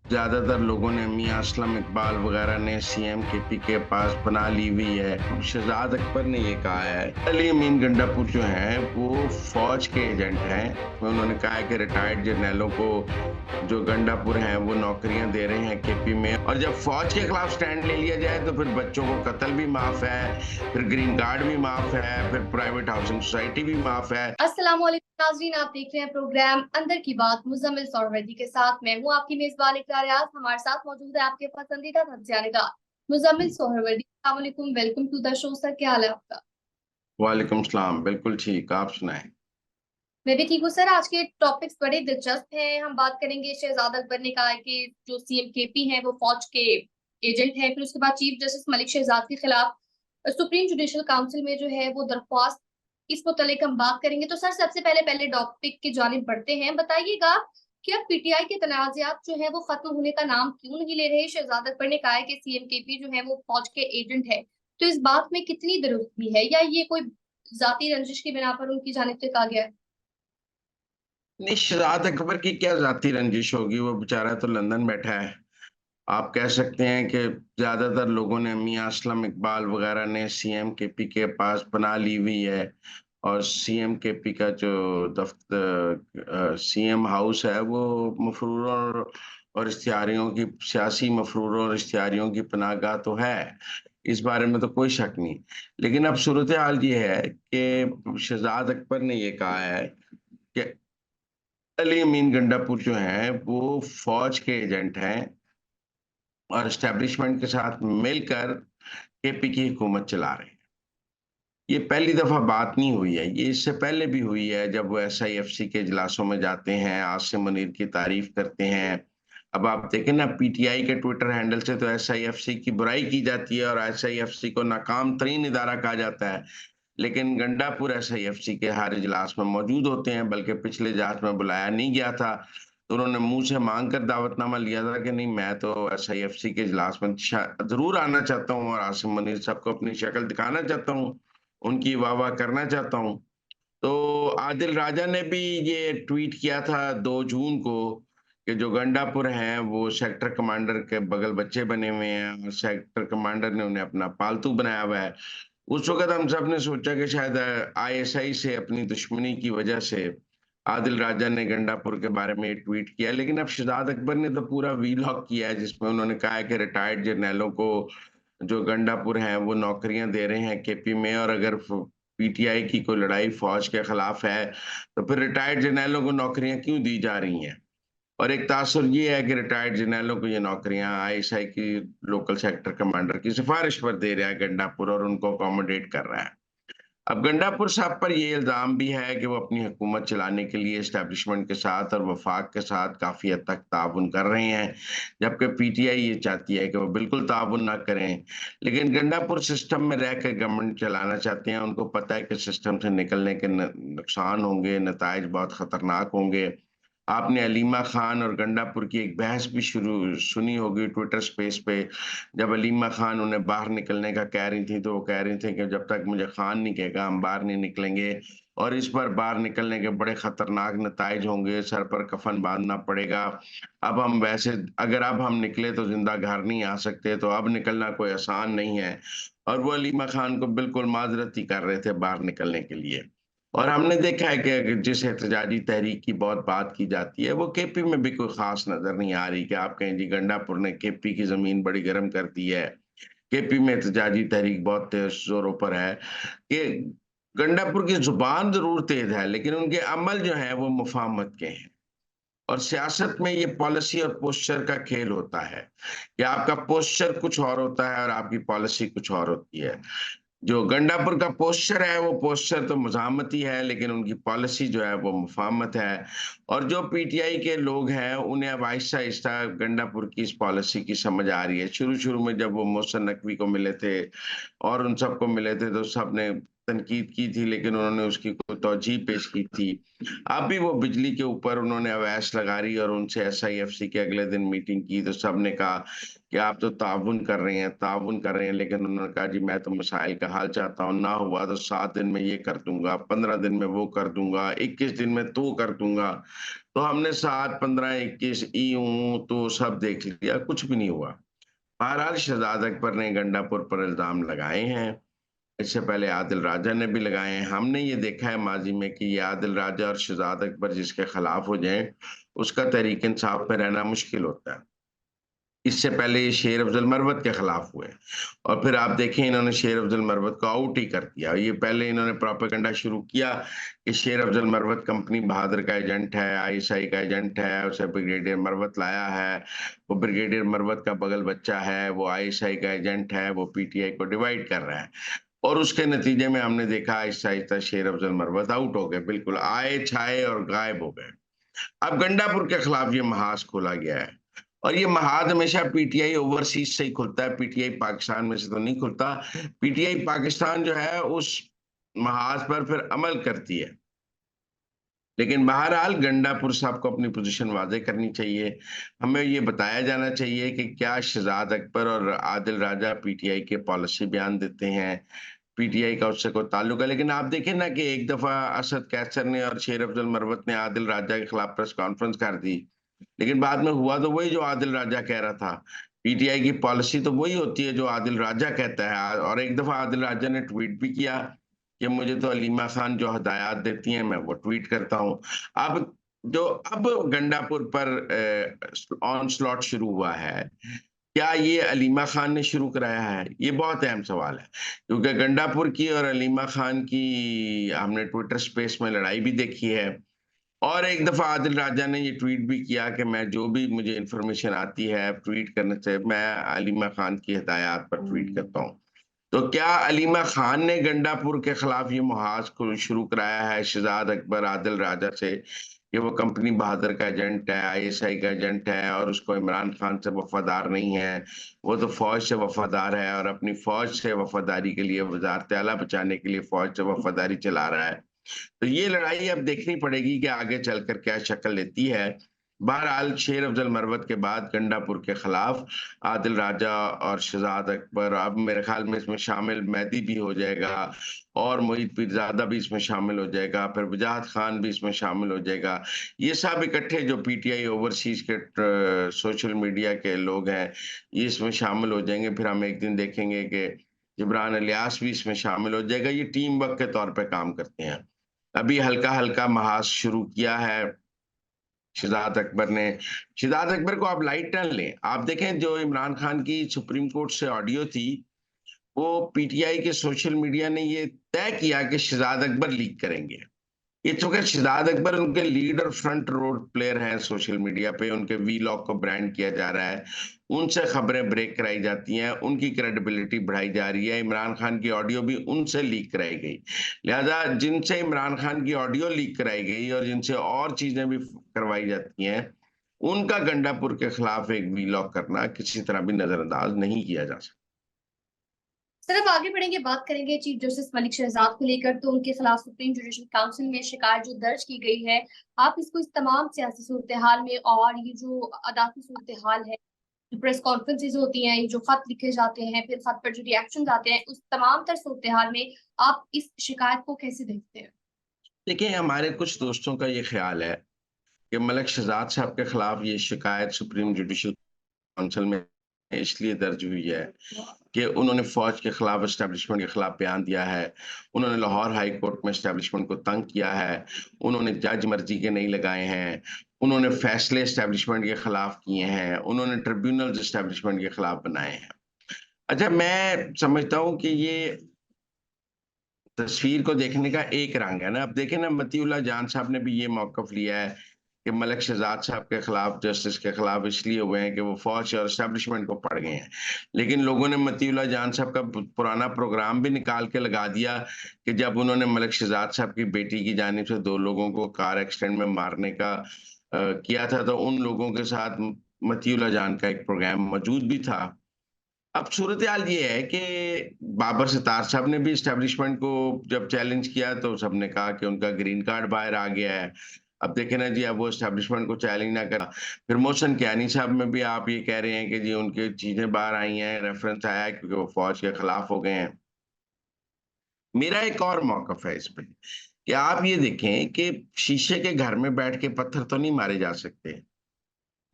ज्यादातर लोगों ने मियां असलम इकबाल वगैरह ने सीएम केपी के पास पनाह ली हुई है। शहजाद अकबर ने ये कहा है, अली अमीन गंडापुर जो हैं वो फौज के एजेंट हैं। उसमें उन्होंने कहा है कि रिटायर्ड जर्नैलों को जो गंडापुर हैं वो नौकरियां दे रहे हैं केपी में, और जब फौज के खिलाफ स्टैंड ले लिया जाए तो फिर बच्चों को कत्ल भी माफ है, फिर ग्रीन कार्ड भी माफ है, फिर प्राइवेट हाउसिंग सोसाइटी भी माफ है। अस्सलाम वालेकुम नाज़रीन, आप देख रहे हैं प्रोग्राम अंदर की बात मुजम्मिल सौरवर्दी के साथ। मैं हूं आपकी मेजबान इकरार रियाज। हमारे साथ मौजूद है आपके पसंदीदा तज्जियानिगार मुजम्मिल सौरवर्दी। अस्सलाम वालेकुम, welcome to the show sir, क्या हाल है आपका? वालेकुम सलाम, बिल्कुल ठीक, आप सुनाएं। मैं भी ठीक हूँ सर। आज के टॉपिक्स बड़े दिलचस्प हैं। हम बात करेंगे, शहजाद अकबर ने कहा है कि जो सीएम केपी हैं वो फौज के एजेंट हैं। फिर उसके बाद चीफ जस्टिस मलिक शहजाद के खिलाफ सुप्रीम जुडिशल काउंसिल में जो है वो दरख्वास्त, इस मुतल्लिक हम बात करेंगे। तो सर सबसे पहले पहले टॉपिक की जानिब बढ़ते हैं। बताइएगा कि अब पीटीआई के तनाज़ात जो है वो खत्म होने का नाम क्यों नहीं ले रहे? शहजाद अकबर ने कहा है कि सीएम केपी जो है वो फौज के एजेंट है, तो इस बात में कितनी दुरुस्ती है, या ये कोई जाती रंजिश की बिना पर उनकी जानिब से कहा गया है? नहीं, शहजाद अकबर की क्या जाती रंजिश होगी, वो बेचारा तो लंदन बैठा है। आप कह सकते हैं कि ज्यादातर लोगों ने मियां असलम इकबाल वगैरह ने सीएम केपी के पास पनाह ली हुई है, और सीएम केपी का जो दफ्तर सीएम हाउस है वो मफरूरों और इश्तिहारियों की, सियासी मफरूरों और इश्तिहारियों की पनाहगाह तो है। इस बारे में तो कोई शक नहीं। लेकिन अब सूरत हाल ये है कि शहजाद अकबर ने ये कहा है कि अली अमीन गंडापुर जो हैं वो फौज के एजेंट हैं और एस्टेब्लिशमेंट के साथ मिलकर केपी की हुकूमत चला रहे हैं। ये पहली दफा बात नहीं हुई है, ये इससे पहले भी हुई है जब वो एसआईएफसी के इजलासों में जाते हैं, आसिम मुनीर की तारीफ करते हैं। अब आप देखें ना, पीटीआई के ट्विटर हैंडल से तो एसआईएफसी की बुराई की जाती है और एसआईएफसी को नाकाम तरीन इदारा कहा जाता है। लेकिन गंडापुर एसआईएफसी के हर इजलास में मौजूद होते हैं, बल्कि पिछले इजलास में बुलाया नहीं गया था तो उन्होंने मुंह से मांग कर दावतनामा लिया था कि नहीं, मैं तो एसआईएफसी के इजलास में जरूर आना चाहता हूँ और आसिम मुनीर साहब को अपनी शक्ल दिखाना चाहता हूँ, उनकी वाह वाह करना चाहता हूँ। तो आदिल राजा ने भी ये ट्वीट किया था 2 जून को कि जो गंडापुर हैं वो सेक्टर कमांडर के बगल बच्चे बने हुए हैं और सेक्टर कमांडर ने उन्हें अपना पालतू बनाया हुआ है। उस वक्त हम सब ने सोचा कि शायद आईएसआई से अपनी दुश्मनी की वजह से आदिल राजा ने गंडापुर के बारे में ट्वीट किया, लेकिन अब शहजाद अकबर ने तो पूरा वीलॉग किया है जिसमें उन्होंने कहा है कि रिटायर्ड जर्नैलों को जो गंडापुर हैं वो नौकरियां दे रहे हैं केपी में, और अगर पीटीआई की कोई लड़ाई फौज के खिलाफ है तो फिर रिटायर्ड जर्नैलों को नौकरियां क्यों दी जा रही हैं। और एक तासुर ये है कि रिटायर्ड जर्नैलों को ये नौकरियां आईएसआई की लोकल सेक्टर कमांडर की सिफारिश पर दे रहा है गंडापुर, और उनको अकोमोडेट कर रहा है। अब गंडापुर साहब पर ये इल्जाम भी है कि वो अपनी हुकूमत चलाने के लिए एस्टेब्लिशमेंट के साथ और वफाक के साथ काफी हद तक ताउन कर रहे हैं, जबकि पीटीआई ये चाहती है कि वो बिल्कुल ताउन ना करें। लेकिन गंडापुर सिस्टम में रह कर गवर्नमेंट चलाना चाहते हैं, उनको पता है कि सिस्टम से निकलने के नुकसान होंगे, नताइज बहुत खतरनाक होंगे। आपने अलीमा खान और गंडापुर की एक बहस भी शुरू सुनी होगी ट्विटर स्पेस पे। जब अलीमा खान उन्हें बाहर निकलने का कह रही थी तो वो कह रही थी कि जब तक मुझे खान नहीं कहेगा हम बाहर नहीं निकलेंगे, और इस बार बाहर निकलने के बड़े खतरनाक नताइज होंगे, सर पर कफन बांधना पड़ेगा। अब हम वैसे, अगर अब हम निकले तो जिंदा घर नहीं आ सकते, तो अब निकलना कोई आसान नहीं है। और वो अलीमा खान को बिल्कुल माजरत ही कर रहे थे बाहर निकलने के लिए। और हमने देखा है कि जिस एहतजाजी तहरीक की बहुत बात की जाती है वो केपी में भी कोई खास नजर नहीं आ रही कि आप कहें जी गंडापुर ने केपी की जमीन बड़ी गर्म कर दी है। केपी में एहतजाजी तहरीक बहुत तेज जोरों पर है कि गंडापुर की जुबान जरूर तेज है लेकिन उनके अमल जो है वो मुफाहमत के हैं। और सियासत में ये पॉलिसी और पोस्चर का खेल होता है कि आपका पोस्चर कुछ और होता है और आपकी पॉलिसी कुछ और होती है। जो गंडापुर का पोस्चर है वो पोस्चर तो मुज़ाहमती है, लेकिन उनकी पॉलिसी जो है वो मुफाहमत है। और जो पीटीआई के लोग हैं उन्हें अब आहिस्ता आहिस्ता गंडापुर की इस पॉलिसी की समझ आ रही है। शुरू शुरू में जब वो मोहसिन नकवी को मिले थे और उन सबको मिले थे तो सब ने तनकीद की थी, लेकिन उन्होंने उसकी कोई तौजीह पेश की थी। अब भी वो बिजली के ऊपर उन्होंने अवैस लगा रही और उनसे एसआईएफसी के अगले दिन मीटिंग की तो सबने कहा कि आप तो ताउन कर रहे हैं, ताउन कर रहे हैं, लेकिन उन्होंने कहा जी मैं तो मसाइल का हल चाहता हूँ, ना हुआ तो 7 दिन में ये कर दूंगा, 15 दिन में वो कर दूंगा, 21 दिन में तो कर दूंगा। तो हमने 7, 15, 21 यूं तो सब देख लिया, कुछ भी नहीं हुआ। बहरहाल शहजाद अकबर ने गंडापुर पर इल्जाम लगाए हैं। इससे पहले आदिल राजा ने भी लगाए हैं। हमने ये देखा है माजी में कि ये आदिल राजा और शहजाद अकबर जिसके खिलाफ हो जाए, उसका तहरीक इंसाफ में रहना मुश्किल होता है। इससे पहले ये शेर अफजल मरवत के खिलाफ हुए और फिर आप देखें इन्होंने शेर अफजल मरवत को आउट ही कर दिया। ये पहले इन्होंने प्रोपेगेंडा शुरू किया कि शेर अफजल मरवत कंपनी बहादुर का एजेंट है, आईएसआई का एजेंट है, उसे ब्रिगेडियर मरवत लाया है, वो ब्रिगेडियर मरवत का बगल बच्चा है, वो आईएसआई का एजेंट है, वो पीटीआई को डिवाइड कर रहा है। और उसके नतीजे में हमने देखा आहिस्ता आहिस्ता शेर अफजल मरवत आउट हो गए, बिल्कुल आए छाए और गायब हो गए। अब गंडापुर के खिलाफ ये महाज खोला गया है और ये महाज हमेशा पीटीआई ओवरसीज से ही खुलता है, पीटीआई पाकिस्तान में से तो नहीं खुलता। पीटीआई पाकिस्तान जो है उस महाज पर फिर अमल करती है, लेकिन बहरहाल गंडापुर साहब को अपनी पोजीशन वाजे करनी चाहिए। हमें ये बताया जाना चाहिए कि क्या शहजाद अकबर और आदिल राजा पीटीआई के पॉलिसी बयान देते हैं, पीटीआई का उससे कोई ताल्लुक है। लेकिन आप देखें ना कि एक दफा असद कैसर ने और शेर अफजल मरवत ने आदिल राजा के खिलाफ प्रेस कॉन्फ्रेंस कर दी, लेकिन बाद में हुआ तो वही जो आदिल राजा कह रहा था। पीटीआई की पॉलिसी तो वही होती है जो आदिल राजा कहता है। और एक दफा आदिल राजा ने ट्वीट भी किया कि मुझे तो अलीमा खान जो हदायत देती हैं मैं वो ट्वीट करता हूँ। अब गंडापुर पर ऑन स्लॉट शुरू हुआ है, क्या ये अलीमा खान ने शुरू कराया है? ये बहुत अहम सवाल है, क्योंकि गंडापुर की और अलीमा खान की हमने ट्विटर स्पेस में लड़ाई भी देखी है। और एक दफा आदिल राजा ने ये ट्वीट भी किया कि मैं जो भी मुझे इंफॉर्मेशन आती है ट्वीट करने से मैं अलीमा खान की हिदायत पर ट्वीट करता हूँ। तो क्या अलीमा खान ने गंडापुर के खिलाफ ये मुहाज को शुरू कराया है शहजाद अकबर आदिल राजा से कि वो कंपनी बहादुर का एजेंट है, आईएसआई का एजेंट है और उसको इमरान खान से वफादार नहीं है, वो तो फौज से वफादार है और अपनी फौज से वफादारी के लिए वजारत आला बचाने के लिए फौज से वफादारी चला रहा है। तो ये लड़ाई अब देखनी पड़ेगी कि आगे चलकर क्या शक्ल लेती है। बहरहाल शेर अफजल मरवत के बाद गंडापुर के खिलाफ आदिल राजा और शहजाद अकबर, अब मेरे ख्याल में इसमें शामिल मेहदी भी हो जाएगा और मोहित पीरजादा भी इसमें शामिल हो जाएगा, फिर वजाहत खान भी इसमें शामिल हो जाएगा। ये सब इकट्ठे जो पीटीआई ओवरसीज के सोशल मीडिया के लोग हैं ये इसमें शामिल हो जाएंगे। फिर हम एक दिन देखेंगे कि जिब्रान इलियास भी इसमें शामिल हो जाएगा। ये टीम वर्क के तौर पे काम करते हैं। अभी हल्का-हल्का महाज शुरू किया है शहजाद अकबर ने। शहजाद अकबर को आप लाइट टर्न लें। आप देखें जो इमरान खान की सुप्रीम कोर्ट से ऑडियो थी, वो पीटीआई के सोशल मीडिया ने ये तय किया कि शहजाद अकबर लीक करेंगे। ये चूंकि शहजाद अकबर उनके लीड और फ्रंट रोड प्लेयर हैं सोशल मीडिया पे, उनके वी लॉग को ब्रांड किया जा रहा है, उनसे खबरें ब्रेक कराई जाती हैं, उनकी क्रेडिबिलिटी बढ़ाई जा रही है। इमरान खान की ऑडियो भी उनसे लीक कराई गई। लिहाजा जिनसे इमरान खान की ऑडियो लीक कराई गई और जिनसे और चीजें भी करवाई जाती हैं, उनका गंडापुर के खिलाफ एक वी लॉग करना किसी तरह भी नजरअंदाज नहीं किया जा सकता। सर अब आगे बढ़ेंगे, बात करेंगे चीफ जस्टिस मलिक शहजाद को लेकर। तो उनके खिलाफ सुप्रीम जुडिशल काउंसिल में शिकायत जो दर्ज की गई है, आप इसको इस तमाम सियासी सूरत हाल में और ये जो अदालती सूरत हाल है, जो प्रेस कॉन्फ्रेंसेज होती हैं, ये जो खत लिखे जाते हैं, फिर खत पर जो रिएक्शन आते हैं, उस तमाम तर सूरत हाल में आप इस शिकायत को कैसे देखते हैं? देखिए हमारे कुछ दोस्तों का ये ख्याल है कि मलिक शहजाद साहब के खिलाफ ये शिकायत सुप्रीम जुडिशल काउंसिल में इसलिए दर्ज हुई है कि उन्होंने फौज के खिलाफ एस्टेब्लिशमेंट के खिलाफ बयान दिया है, उन्होंने लाहौर हाई कोर्ट में एस्टेब्लिशमेंट को तंग किया है, उन्होंने जज मर्जी के नहीं लगाए हैं, उन्होंने फैसले एस्टेब्लिशमेंट के खिलाफ किए हैं, उन्होंने ट्रिब्यूनल एस्टेब्लिशमेंट के खिलाफ बनाए हैं। अच्छा, मैं समझता हूँ कि ये तस्वीर को देखने का एक रंग है ना। अब देखें ना, मतीउल्लाह जान साहब ने भी ये मौकफ लिया है कि मलिक शहजाद साहब के खिलाफ, जस्टिस के खिलाफ इसलिए हुए हैं कि वो फौज और एस्टेब्लिशमेंट को पढ़ गए हैं। लेकिन लोगों ने मतीउल्लाह जान साहब का पुराना प्रोग्राम भी निकाल के लगा दिया कि जब उन्होंने मलिक शहजाद साहब की बेटी की जानिब से 2 लोगों को कार एक्सीडेंट में मारने का किया था, तो उन लोगों के साथ मतीउल्लाह जान का एक प्रोग्राम मौजूद भी था। अब सूरत-ए-हाल ये है कि बाबर सितार साहब ने भी एस्टेब्लिशमेंट को जब चैलेंज किया तो सबने कहा कि उनका ग्रीन कार्ड बाहर आ गया है। अब देखें ना जी, अब वो एस्टेब्लिशमेंट को चैलेंज ना करा। फिर मोहसिन कियानी साहब में भी आप ये कह रहे हैं कि जी उनकी चीज़ें बाहर आई हैं, रेफरेंस आया है क्योंकि वो फ़ौज के खिलाफ हो गए हैं। मेरा एक और मौक़िफ़ है इस पे, कि आप ये देखें कि शीशे के घर में बैठ के पत्थर तो नहीं मारे जा सकते।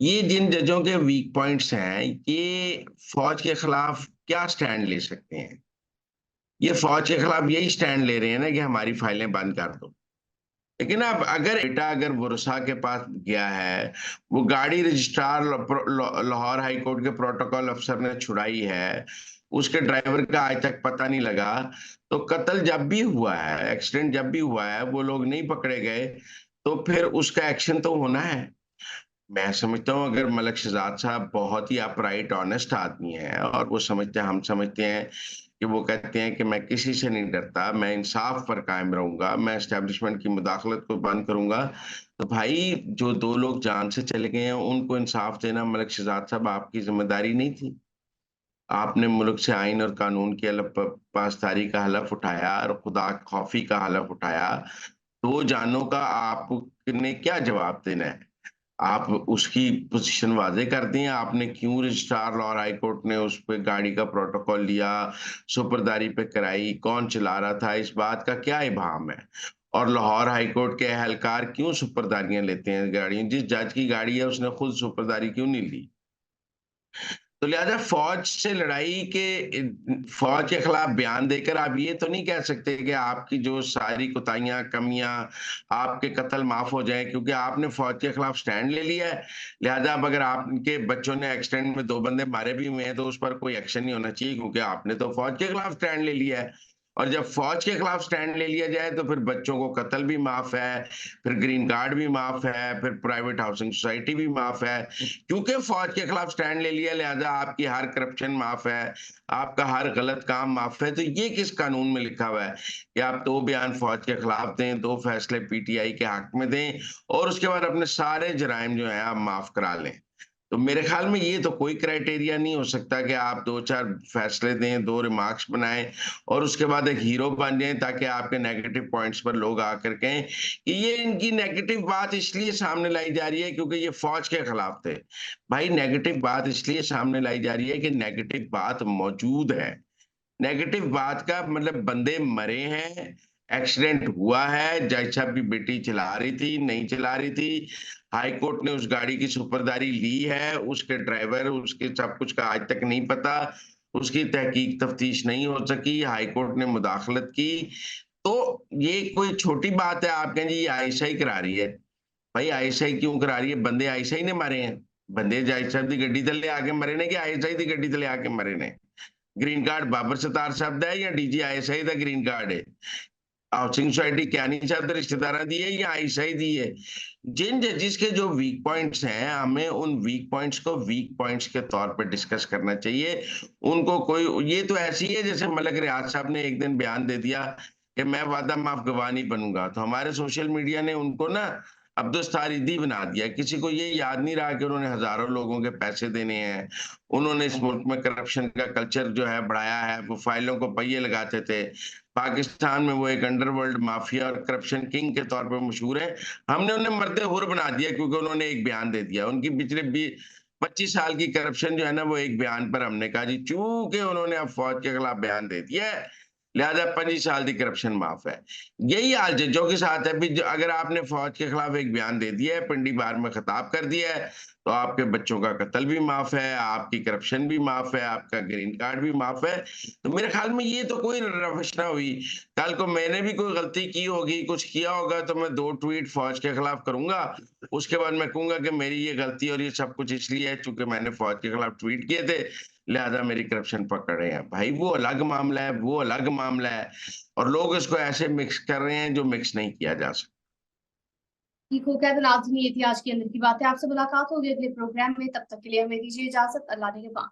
ये जिन जजों के वीक पॉइंट्स हैं, ये फ़ौज के खिलाफ क्या स्टैंड ले सकते हैं? ये फ़ौज के खिलाफ यही स्टैंड ले रहे हैं ना कि हमारी फाइलें बंद कर दो। लेकिन अब अगर बेटा अगर बुरसा के पास गया है, वो गाड़ी रजिस्ट्रार लाहौर हाई कोर्ट के प्रोटोकॉल अफ़सर ने छुड़ाई है, उसके ड्राइवर का आज तक पता नहीं लगा, तो कत्ल जब भी हुआ है, एक्सीडेंट जब भी हुआ है, वो लोग नहीं पकड़े गए, तो फिर उसका एक्शन तो होना है। मैं समझता हूँ अगर मलिक शहजाद साहब बहुत ही अपराइट ऑनेस्ट आदमी हैं और वो समझते हैं, हम समझते हैं कि वो कहते हैं कि मैं किसी से नहीं डरता, मैं इंसाफ पर कायम रहूँगा, मैं एस्टेब्लिशमेंट की मुदाखलत को बंद करूँगा। तो भाई जो 2 लोग जान से चले गए हैं, उनको इंसाफ देना मलिक शहजाद साहब आपकी ज़िम्मेदारी नहीं थी? आपने मुल्क से आईन और कानून की पासदारी का हलफ उठाया और खुदा खौफी का हलफ उठाया। 2 जानों का आपने क्या जवाब देना है? आप उसकी पोज़ीशन वाज़ेह कर दें, आपने क्यों रजिस्ट्रार लाहौर हाई कोर्ट ने उस पे गाड़ी का प्रोटोकॉल लिया, सुपुर्दारी पे कराई, कौन चला रहा था, इस बात का क्या इबाम है? और लाहौर हाई कोर्ट के एहलकार क्यों सुपुर्दारियाँ लेते हैं गाड़ियों जिस जज की गाड़ी है उसने खुद सुपुर्दारी क्यों नहीं ली? तो लिहाज़ा फ़ौज से लड़ाई के फ़ौज के खिलाफ बयान देकर आप ये तो नहीं कह सकते कि आपकी जो सारी कोताहियाँ, कमियाँ, आपके कत्ल माफ़ हो जाएँ क्योंकि आपने फ़ौज के खिलाफ स्टैंड ले लिया है। लिहाज़ा अब अगर आपके बच्चों ने एक्सीडेंट में 2 बंदे मारे भी हुए हैं, तो उस पर कोई एक्शन नहीं होना चाहिए क्योंकि आपने तो फ़ौज के खिलाफ स्टैंड ले लिया है। और जब फ़ौज के खिलाफ स्टैंड ले लिया जाए, तो फिर बच्चों को कत्ल भी माफ़ है, फिर ग्रीन कार्ड भी माफ़ है, फिर प्राइवेट हाउसिंग सोसाइटी भी माफ़ है। क्योंकि फ़ौज के खिलाफ स्टैंड ले लिया लिहाज़ा आपकी हर करप्शन माफ़ है, आपका हर गलत काम माफ़ है, तो ये किस कानून में लिखा हुआ है कि आप 2 बयान फ़ौज के खिलाफ दें, 2 फैसले पीटीआई के हक में दें और उसके बाद अपने सारे जराइम जो हैं आप माफ़ करा लें। तो मेरे ख़्याल में ये तो कोई क्राइटेरिया नहीं हो सकता कि आप 2-4 फैसले दें, 2 रिमार्क्स बनाएँ और उसके बाद एक हीरो बन जाएँ ताकि आपके नेगेटिव पॉइंट्स पर लोग आकर कहें कि ये इनकी नेगेटिव बात इसलिए सामने लाई जा रही है क्योंकि ये फ़ौज के खिलाफ थे। भाई नेगेटिव बात इसलिए सामने लाई जा रही है कि नेगेटिव बात मौजूद है। नेगेटिव बात का मतलब बंदे मरे हैं, एक्सीडेंट हुआ है, जज साहब की बेटी चला रही थी, नहीं चला रही थी। हाई कोर्ट ने उस गाड़ी की सुपुर्दारी ली है, उसके ड्राइवर, उसके सब कुछ का आज तक नहीं पता, उसकी तहकीक तफ्तीश नहीं हो सकी, हाई कोर्ट ने मुदाखलत की। तो ये कोई छोटी बात है आप कहें जी ये आईएसआई करा रही है। भाई आईएसआई क्यों करा रही है? बंदे आईएसआई ने मारे हैं। बंदे जज साहब ਦੀ ਗੱਡੀ ਥੱਲੇ ਆ ਕੇ ਮਰੇ ਨੇ ਕਿ ਆਈਐਸਆਈ ਦੀ ਗੱਡੀ ਥੱਲੇ ਆ ਕੇ ਮਰੇ ਨੇ? ग्रीन कार्ड बाबर सितार साहब दा है या डीजी आईएसआई दा ग्रीन कार्ड है? हाउसिंग सोसाइटी कियानी साहब दे रिश्तेदारां दी है या आईएसआई दी है? जिन जजेस के जो वीक पॉइंट्स हैं, हमें उन वीक पॉइंट्स को वीक पॉइंट्स के तौर पे डिस्कस करना चाहिए। उनको कोई ये तो ऐसी है जैसे मलिक रियाज साहब ने एक दिन बयान दे दिया कि मैं वादा माफ गवाह नहीं बनूँगा। तो हमारे सोशल मीडिया ने उनको ना अब्दुस्तार ईदी बना दिया। किसी को ये याद नहीं रहा कि उन्होंने हज़ारों लोगों के पैसे देने हैं। उन्होंने इस मुल्क में करप्शन का कल्चर जो है बढ़ाया है, वो फाइलों को पहिए लगाते थे। पाकिस्तान में वो एक अंडरवर्ल्ड माफिया और करप्शन किंग के तौर पे मशहूर है। हमने उन्हें मर्दे हुर बना दिया क्योंकि उन्होंने एक बयान दे दिया। उनकी पिछले 25 साल की करप्शन जो है ना वो एक बयान पर हमने कहा जी चूंकि उन्होंने अब फौज के खिलाफ बयान दे दिया है, लिहाजा 25 साल की करप्शन माफ है। यही हाल जजों के साथ है भी अगर आपने फौज के खिलाफ एक बयान दे दिया है, पिंडी बार में खिताब कर दिया है, तो आपके बच्चों का कत्ल भी माफ है, आपकी करप्शन भी माफ है, आपका ग्रीन कार्ड भी माफ है। तो मेरे ख्याल में ये तो कोई रविश ना हुई। कल को मैंने भी कोई गलती की होगी, कुछ किया होगा तो मैं 2 ट्वीट फौज के खिलाफ करूँगा। उसके बाद मैं कहूँगा कि मेरी ये गलती और ये सब कुछ इसलिए है चूँकि मैंने फौज के खिलाफ ट्वीट किए थे, लिहाजा मेरी करप्शन पकड़ रहे हैं। भाई वो अलग मामला है, वो अलग मामला है और लोग इसको ऐसे मिक्स कर रहे हैं जो मिक्स नहीं किया जा सकता। ठीक हो गया, तो नाज़रीन ये थी आज की अंदर की बातें। आपसे मुलाकात होगी अगले प्रोग्राम में, तब तक के लिए हमें दीजिए इजाज़त। अल्लाह ने निगहबान।